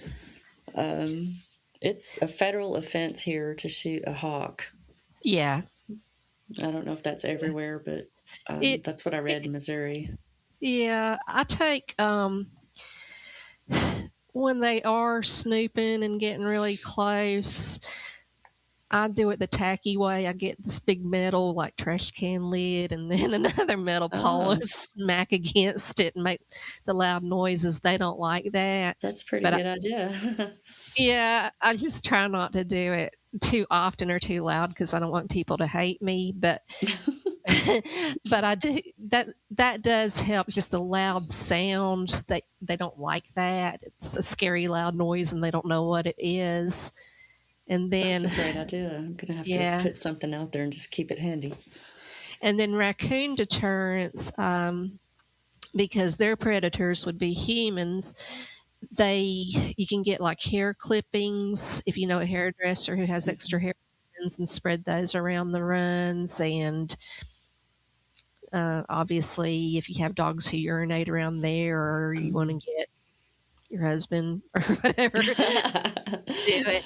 [SPEAKER 3] It's a federal offense here to shoot a hawk.
[SPEAKER 4] Yeah.
[SPEAKER 3] I don't know if that's everywhere, but that's what I read in Missouri.
[SPEAKER 4] Yeah, I take when they are snooping and getting really close, I do it the tacky way. I get this big metal like trash can lid and then another metal pole and smack against it and make the loud noises. They don't like that.
[SPEAKER 3] That's a pretty good idea.
[SPEAKER 4] Yeah, I just try not to do it too often or too loud because I don't want people to hate me. But but I do that does help. Just the loud sound. They don't like that. It's a scary loud noise and they don't know what it is. And then
[SPEAKER 3] that's a great idea. I'm gonna have to put something out there and just keep it handy.
[SPEAKER 4] And then raccoon deterrence, because their predators would be humans. You can get like hair clippings if you know a hairdresser who has extra hair and spread those around the runs. And obviously, if you have dogs who urinate around there, or you want to get your husband or whatever do it.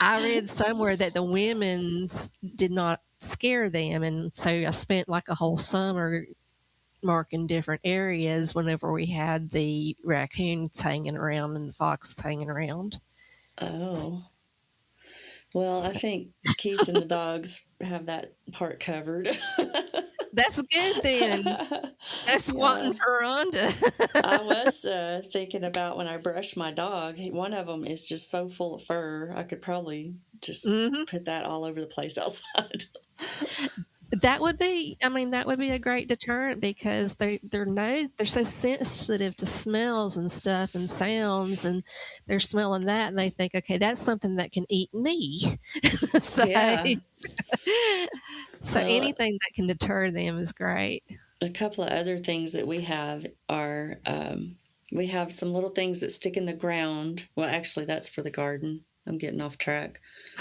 [SPEAKER 4] I read somewhere that the women's did not scare them, and so I spent like a whole summer marking different areas whenever we had the raccoons hanging around and the fox hanging around.
[SPEAKER 3] Oh. Well, I think Keith and the dogs have that part covered.
[SPEAKER 4] That's good then. No
[SPEAKER 3] Yeah.
[SPEAKER 4] squatting for Rhonda.
[SPEAKER 3] I was thinking about when I brush my dog, one of them is just so full of fur. I could probably just
[SPEAKER 4] Hmm.
[SPEAKER 3] put that all over the place outside.
[SPEAKER 4] That would be, I mean, that would be a great deterrent because they're so sensitive to smells and stuff and sounds, and they're smelling that and they think, okay, that's something that can eat me. so,
[SPEAKER 3] Yeah.
[SPEAKER 4] so
[SPEAKER 3] Well,
[SPEAKER 4] anything that can deter them is great.
[SPEAKER 3] a couple of other things that we have are we have some little things that stick in the ground. Well, actually, that's for the garden. I'm getting off track.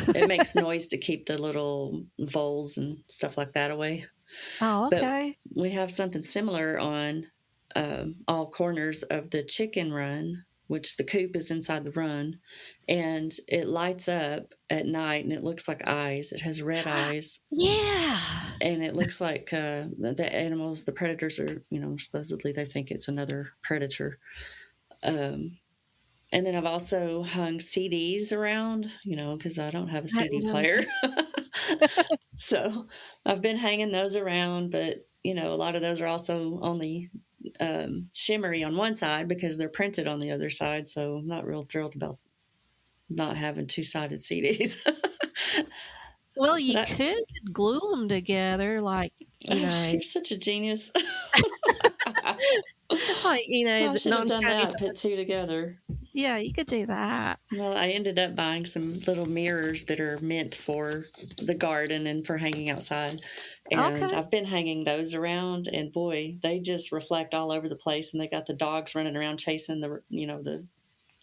[SPEAKER 3] It makes noise to keep the little voles and stuff like that away.
[SPEAKER 4] Oh,
[SPEAKER 3] But
[SPEAKER 4] okay.
[SPEAKER 3] we have something similar on all corners of the chicken run, which the coop is inside the run, and it lights up at night and it looks like eyes. It has red eyes.
[SPEAKER 4] Yeah.
[SPEAKER 3] And it looks like the animals, the predators are, supposedly they think it's another predator. And then I've also hung CDs around, because I don't have a
[SPEAKER 4] Hadn't
[SPEAKER 3] CD
[SPEAKER 4] done
[SPEAKER 3] player.
[SPEAKER 4] that.
[SPEAKER 3] So I've been hanging those around, but, a lot of those are also only shimmery on one side because they're printed on the other side. So I'm not real thrilled about not having two-sided CDs.
[SPEAKER 4] Well, you
[SPEAKER 3] But
[SPEAKER 4] could glue them together,
[SPEAKER 3] you're such a genius. I
[SPEAKER 4] the
[SPEAKER 3] should have done
[SPEAKER 4] non-shiny.
[SPEAKER 3] that, put two together.
[SPEAKER 4] Yeah, you could do that.
[SPEAKER 3] Well, I ended up buying some little mirrors that are meant for the garden and for hanging outside. And
[SPEAKER 4] Okay.
[SPEAKER 3] I've been hanging those around, and boy, they just reflect all over the place. And they got the dogs running around chasing the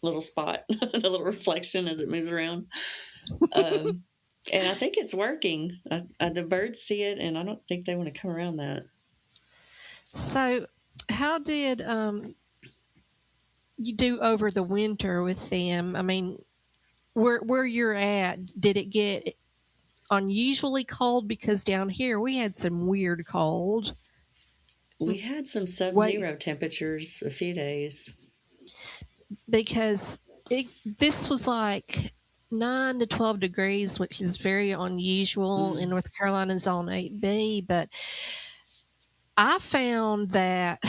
[SPEAKER 3] little spot, the little reflection as it moves around. Um, and I think it's working. The birds see it, and I don't think they want to come around that.
[SPEAKER 4] So, how did you do over the winter with them? I mean, where you're at, did it get unusually cold? Because down here we had some weird cold.
[SPEAKER 3] We had some
[SPEAKER 4] Wait,
[SPEAKER 3] sub-zero temperatures a few days.
[SPEAKER 4] because this was like 9 to 12 degrees, which is very unusual in
[SPEAKER 3] Mm.
[SPEAKER 4] North Carolina Zone 8B. But I found that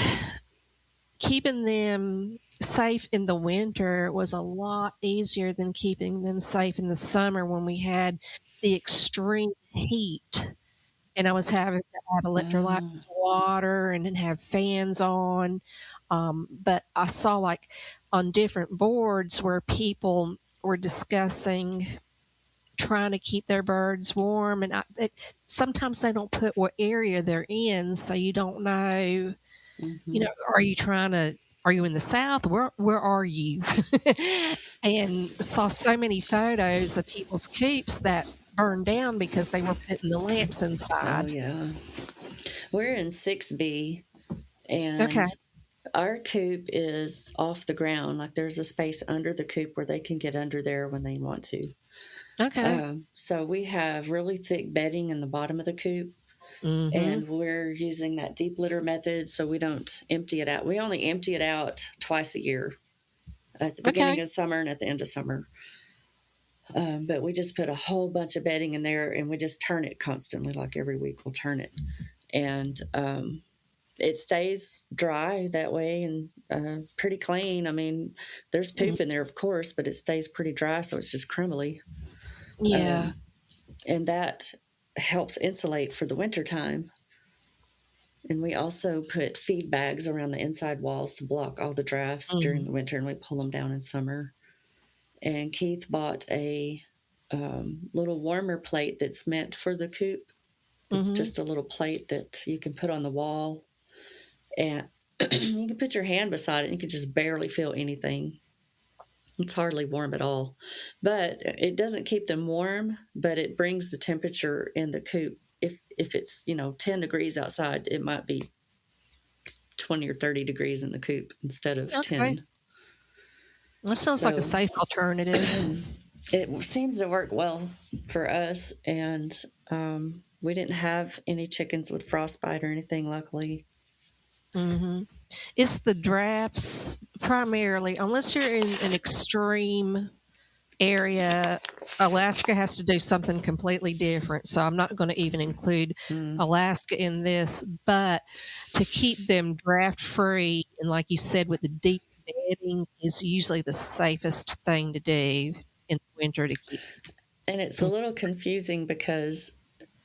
[SPEAKER 4] keeping them safe in the winter was a lot easier than keeping them safe in the summer when we had the extreme heat and I was having to add electrolyte
[SPEAKER 3] Oh.
[SPEAKER 4] water and then have fans on. But I saw like on different boards where people were discussing trying to keep their birds warm, and sometimes they don't put what area they're in, so you don't know.
[SPEAKER 3] Mm-hmm.
[SPEAKER 4] Are you trying to? Are you in the South? Where are you? And saw so many photos of people's coops that burned down because they were putting the lamps
[SPEAKER 3] Oh,
[SPEAKER 4] inside.
[SPEAKER 3] yeah. We're in 6B, and
[SPEAKER 4] Okay.
[SPEAKER 3] our coop is off the ground. Like there's a space under the coop where they can get under there when they want to.
[SPEAKER 4] Okay.
[SPEAKER 3] So we have really thick bedding in the bottom of the coop,
[SPEAKER 4] Mhm.
[SPEAKER 3] and we're using that deep litter method so we don't empty it out. We only empty it out twice a year, at the beginning
[SPEAKER 4] Okay.
[SPEAKER 3] of summer and at the end of summer. But we just put a whole bunch of bedding in there, and we just turn it constantly. Like every week, we'll turn it, and it stays dry that way and pretty clean. I mean, there's
[SPEAKER 4] Mm.
[SPEAKER 3] poop in there, of course, but it stays pretty dry, so it's just crumbly.
[SPEAKER 4] Yeah.
[SPEAKER 3] Um, and that helps insulate for the winter time. And we also put feed bags around the inside walls to block all the drafts during
[SPEAKER 4] Mm.
[SPEAKER 3] the winter, and we pull them down in summer. And Keith bought a little warmer plate that's meant for the coop. It's
[SPEAKER 4] Mhm.
[SPEAKER 3] just a little plate that you can put on the wall, and you can put your hand beside it and you can just barely feel anything. It's hardly warm at all, but it doesn't keep them warm, but it brings the temperature in the coop. If it's 10 degrees outside, it might be 20 or 30 degrees in the coop instead of
[SPEAKER 4] Okay.
[SPEAKER 3] 10.
[SPEAKER 4] That sounds like a
[SPEAKER 3] So
[SPEAKER 4] safe alternative.
[SPEAKER 3] it seems to work well for us, and we didn't have any chickens with frostbite or anything, luckily.
[SPEAKER 4] Mhm. It's the drafts primarily, unless you're in an extreme area, Alaska has to do something completely different. So I'm not going to even include Alaska in this, but to keep them draft free, and like you said, with the deep bedding is usually the safest thing to do in the winter to keep.
[SPEAKER 3] And it's a little confusing because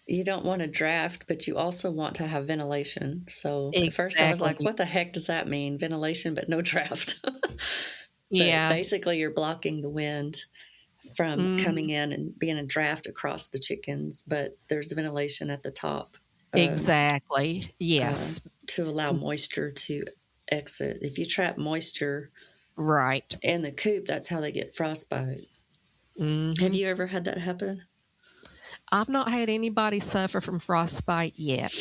[SPEAKER 3] you don't want to draft, but you also want to have ventilation. So at first I was like,
[SPEAKER 4] Exactly.
[SPEAKER 3] what the heck does that mean? Ventilation, but no draft. But
[SPEAKER 4] Yeah.
[SPEAKER 3] basically, you're blocking the wind from coming in and being a draft across the chickens, but there's ventilation at the top.
[SPEAKER 4] Exactly. Yes.
[SPEAKER 3] To allow moisture to exit. If you trap moisture
[SPEAKER 4] Right.
[SPEAKER 3] in the coop, that's how they get frostbite. Have you ever had that happen?
[SPEAKER 4] I've not had anybody suffer from frostbite yet.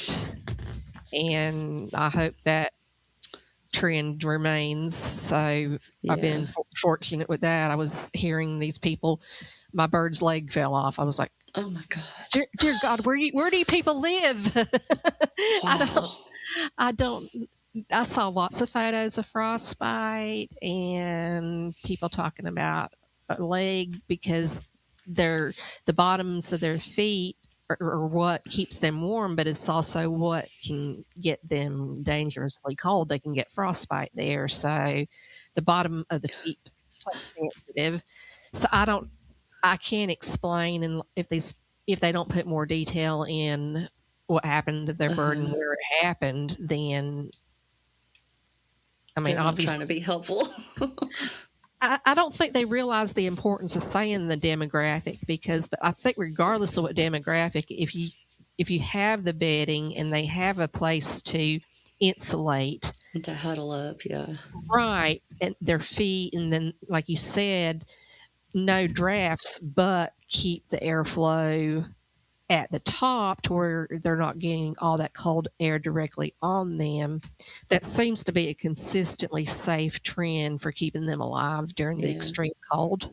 [SPEAKER 4] And I hope that trend remains. So I've been fortunate with that. I was hearing these people, my bird's leg fell off. I was like,
[SPEAKER 3] oh my God.
[SPEAKER 4] Dear God, where do you people live?
[SPEAKER 3] Wow.
[SPEAKER 4] I saw lots of photos of frostbite and people talking about a leg because the bottoms of their feet are what keeps them warm, but it's also what can get them dangerously cold. They can get frostbite there. So the bottom of the feet is quite sensitive. So I can't explain, and if they don't put more detail in what happened to their bird and where it happened, then I mean,
[SPEAKER 3] they're not trying to be helpful.
[SPEAKER 4] I don't think they realize the importance of saying the demographic but I think regardless of what demographic, if you have the bedding and they have a place to insulate,
[SPEAKER 3] to huddle up,
[SPEAKER 4] right, and their feet, and then like you said, no drafts, but keep the airflow at the top to where they're not getting all that cold air directly on them. That seems to be a consistently safe trend for keeping them alive during the extreme cold.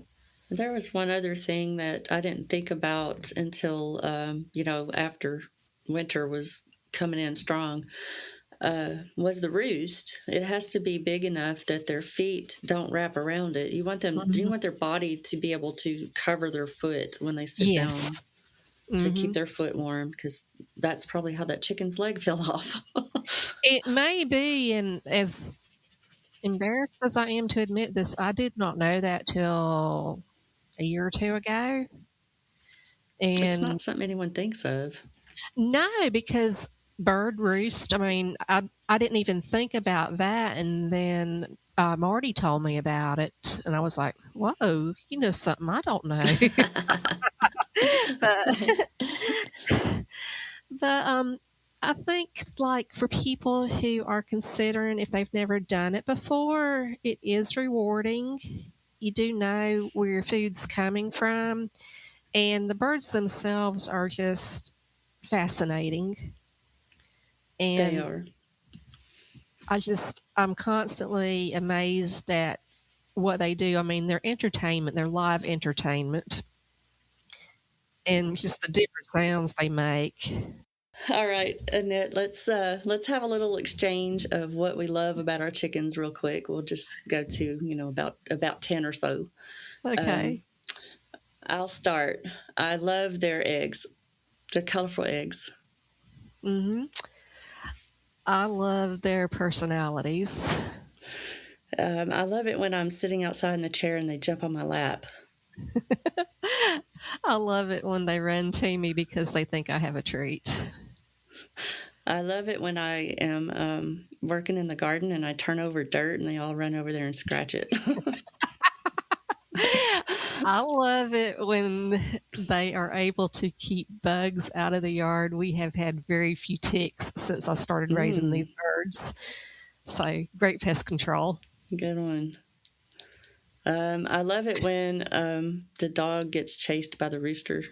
[SPEAKER 3] There was one other thing that I didn't think about until, after winter was coming in strong, was the roost. It has to be big enough that their feet don't wrap around it. You want their body to be able to cover their foot when they sit down. To keep their foot warm, because that's probably how that chicken's leg fell off.
[SPEAKER 4] It may be, and as embarrassed as I am to admit this, I did not know that till a year or two ago. And
[SPEAKER 3] it's not something anyone thinks of.
[SPEAKER 4] No, because bird roost, I mean, I didn't even think about that, and then Marty told me about it, and I was like, whoa, you know something I don't know. but I think, like, for people who are considering, if they've never done it before, it is rewarding. You do know where your food's coming from, and the birds themselves are just fascinating. And
[SPEAKER 3] they are.
[SPEAKER 4] I'm constantly amazed at what they do. I mean, their entertainment, their live entertainment, and just the different sounds they make.
[SPEAKER 3] All right, Annette, let's have a little exchange of what we love about our chickens real quick. We'll just go to, about 10 or so.
[SPEAKER 4] Okay.
[SPEAKER 3] I'll start. I love their eggs. They're colorful eggs.
[SPEAKER 4] I love their personalities.
[SPEAKER 3] I love it when I'm sitting outside in the chair and they jump on my lap.
[SPEAKER 4] I love it when they run to me because they think I have a treat.
[SPEAKER 3] I love it when I am working in the garden and I turn over dirt and they all run over there and scratch it.
[SPEAKER 4] I love it when they are able to keep bugs out of the yard. We have had very few ticks since I started raising these birds. So, great pest control.
[SPEAKER 3] Good one. I love it when the dog gets chased by the rooster.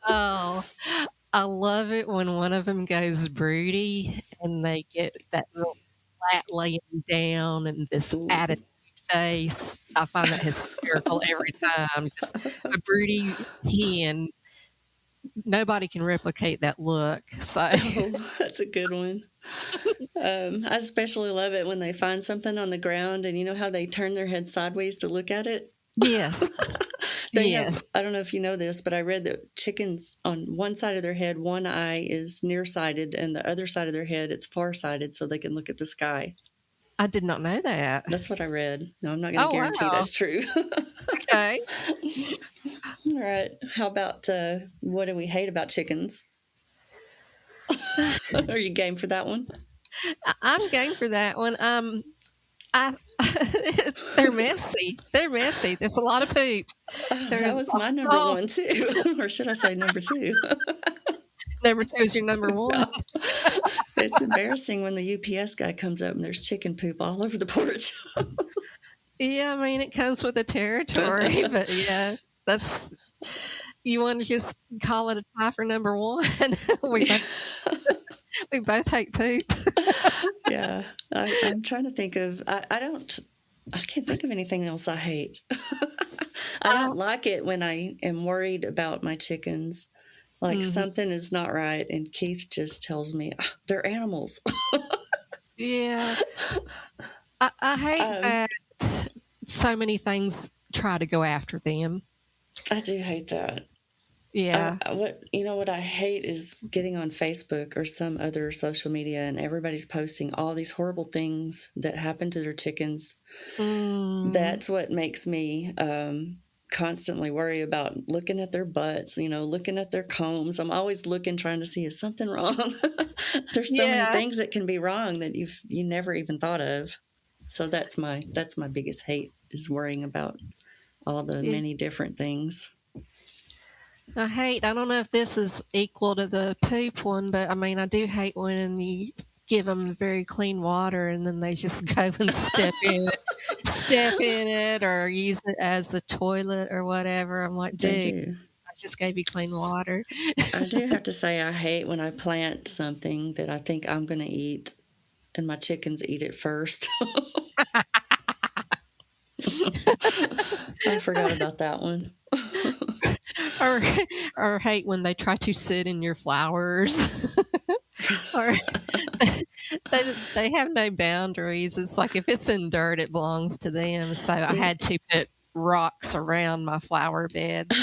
[SPEAKER 4] Oh, I love it when one of them goes broody and they get that real flat laying down and this attitude face. I find that hysterical every time. Just a broody hen. Nobody can replicate that look. So
[SPEAKER 3] that's a good one. I especially love it when they find something on the ground and you know how they turn their head sideways to look at it?
[SPEAKER 4] Yes.
[SPEAKER 3] They
[SPEAKER 4] Yes.
[SPEAKER 3] have, I don't know if you know this, but I read that chickens on one side of their head, one eye is nearsighted, and the other side of their head, it's farsighted so they can look at the sky.
[SPEAKER 4] I did not know that.
[SPEAKER 3] That's what I read. No, I'm not going to
[SPEAKER 4] Oh,
[SPEAKER 3] guarantee
[SPEAKER 4] wow.
[SPEAKER 3] that's true.
[SPEAKER 4] Okay.
[SPEAKER 3] All right. How about what do we hate about chickens? Are you game for that one?
[SPEAKER 4] I'm game for that one. I they're messy. They're messy. There's a lot of poop.
[SPEAKER 3] That was my number one too, or should I say number two?
[SPEAKER 4] Number 2 is your number 1.
[SPEAKER 3] It's embarrassing when the UPS guy comes up and there's chicken poop all over the porch.
[SPEAKER 4] Yeah, I mean it comes with the territory, but yeah, that's you want to just call it a tie for number 1. we both hate poop.
[SPEAKER 3] Yeah, I'm trying to think of. I can't think of anything else I hate. I don't like it when I am worried about my chickens. Like something is not right, and Keith just tells me they're animals.
[SPEAKER 4] Yeah, I hate that so many things try to go after them.
[SPEAKER 3] I do hate that.
[SPEAKER 4] Yeah.
[SPEAKER 3] What I hate is getting on Facebook or some other social media and everybody's posting all these horrible things that happen to their chickens. That's what makes me constantly worry about looking at their butts, looking at their combs. I'm always looking, trying to see is something wrong. There's so many things that can be wrong that you never even thought of. So that's my biggest hate, is worrying about all the many different things.
[SPEAKER 4] I don't know if this is equal to the poop one, but I mean, I do hate when you give them very clean water and then they just go and step in it or use it as the toilet or whatever. I'm like, dude, I just gave you clean water.
[SPEAKER 3] I do have to say, I hate when I plant something that I think I'm going to eat and my chickens eat it first. I forgot about that one.
[SPEAKER 4] or hate when they try to sit in your flowers. Or they have no boundaries. It's like if it's in dirt, it belongs to them. So I had to put rocks around my flower beds.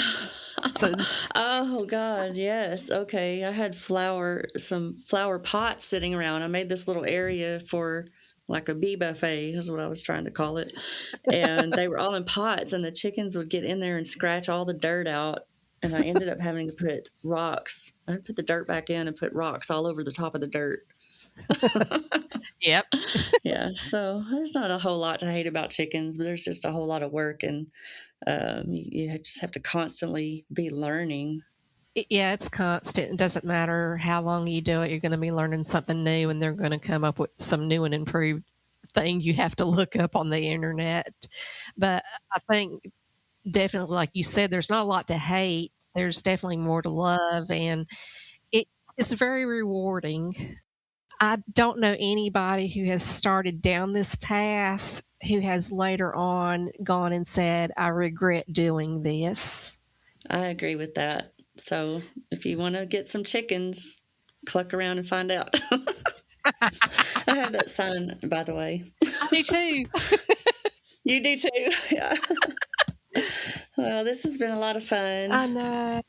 [SPEAKER 4] So,
[SPEAKER 3] oh God, yes. Okay, I had some flower pots sitting around. I made this little area for like a bee buffet, is what I was trying to call it. And they were all in pots, and the chickens would get in there and scratch all the dirt out. And I ended up having to put rocks. I put the dirt back in and put rocks all over the top of the dirt.
[SPEAKER 4] Yep.
[SPEAKER 3] Yeah. So there's not a whole lot to hate about chickens, but there's just a whole lot of work, and you just have to constantly be learning.
[SPEAKER 4] Yeah, it's constant. It doesn't matter how long you do it. You're going to be learning something new, and they're going to come up with some new and improved thing you have to look up on the internet. But I think definitely, like you said, there's not a lot to hate. There's definitely more to love, and it's very rewarding. I don't know anybody who has started down this path who has later on gone and said, I regret doing this.
[SPEAKER 3] I agree with that. So if you want to get some chickens, cluck around and find out. I have that sign, by the way.
[SPEAKER 4] I do too.
[SPEAKER 3] You do too. Yeah. Well, this has been a lot of fun.
[SPEAKER 4] I know.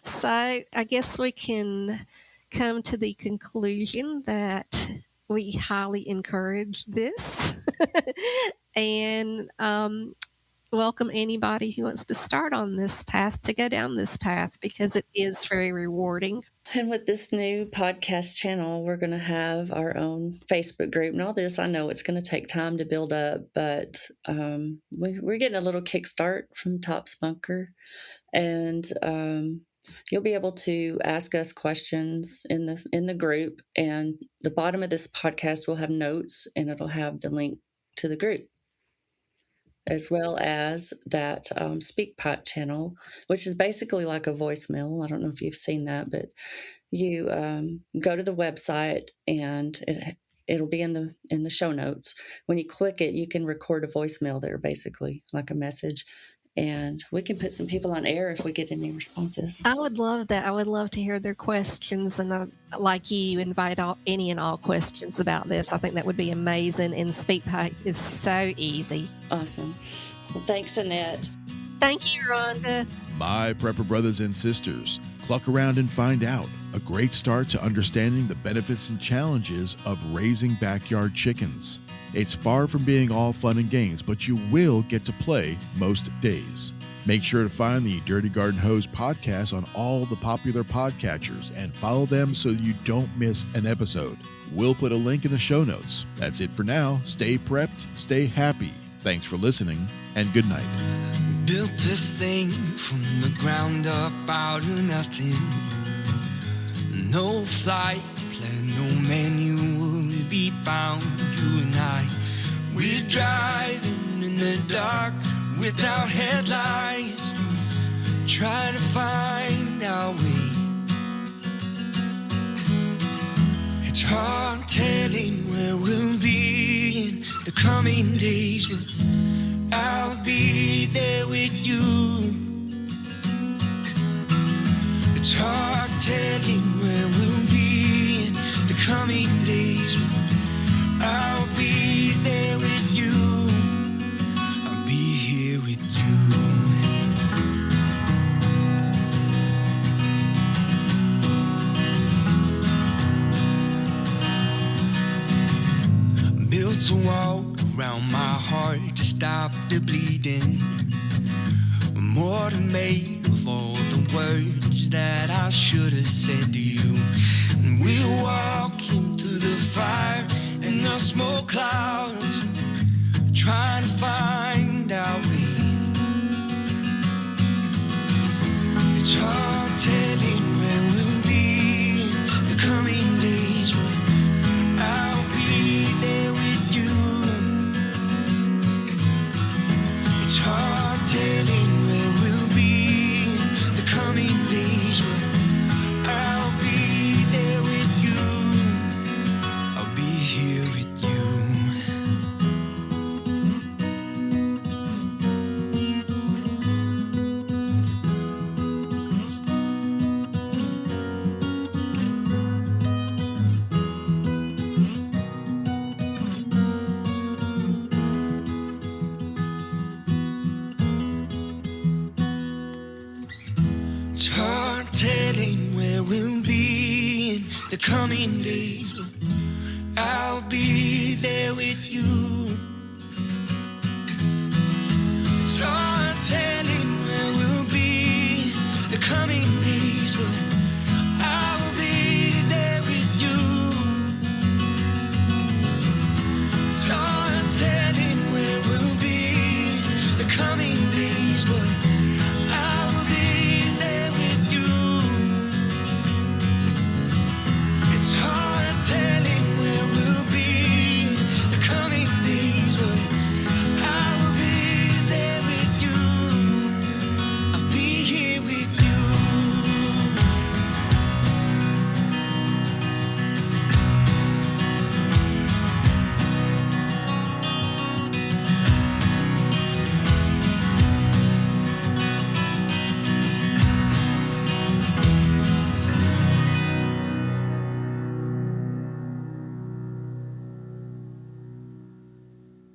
[SPEAKER 4] So I guess we can come to the conclusion that we highly encourage this and welcome anybody who wants to start on this path to go down this path, because it is very rewarding.
[SPEAKER 3] And with this new podcast channel, we're going to have our own Facebook group. And all this, I know it's going to take time to build up, but we're getting a little kickstart from Tops Bunker. And you'll be able to ask us questions in the group. And the bottom of this podcast will have notes, and it'll have the link to the group, as well as that SpeakPipe channel, which is basically like a voicemail. I don't know if you've seen that, but you go to the website and it'll be in the show notes. When you click it, you can record a voicemail there, basically like a message, and we can put some people on air if we get any responses.
[SPEAKER 4] I would love that. I would love to hear their questions, and like you, invite any and all questions about this. I think that would be amazing, and SpeakPipe is so easy.
[SPEAKER 3] Awesome. Well, thanks, Annette.
[SPEAKER 4] Thank you, Rhonda.
[SPEAKER 2] My prepper brothers and sisters, cluck around and find out. A great start to understanding the benefits and challenges of raising backyard chickens. It's far from being all fun and games, but you will get to play most days. Make sure to find the Dirty Garden Hose podcast on all the popular podcatchers and follow them so you don't miss an episode. We'll put a link in the show notes. That's it for now. Stay prepped, stay happy. Thanks for listening, and good night.
[SPEAKER 1] Built this thing from the ground up out of nothing. No flight plan, no manual to be found. You and I, we're driving in the dark without headlights, trying to find our way. It's hard telling where we'll be in the coming days, but I'll be there with you. It's hard telling where we'll be in the coming days, but I'll be there with you. I'll be here with you. Built a wall around my heart to stop the bleeding. More than made of all the words that I should have said to you. And we're walking through the fire and the smoke clouds, trying to find our way. It's hard telling where we'll be in the coming days, but I'll be there with you. It's hard telling where we'll be in the coming days, but I'll be there with you. I'll be here with you. It's hard telling where we'll be in the coming days, but I'll be there with you.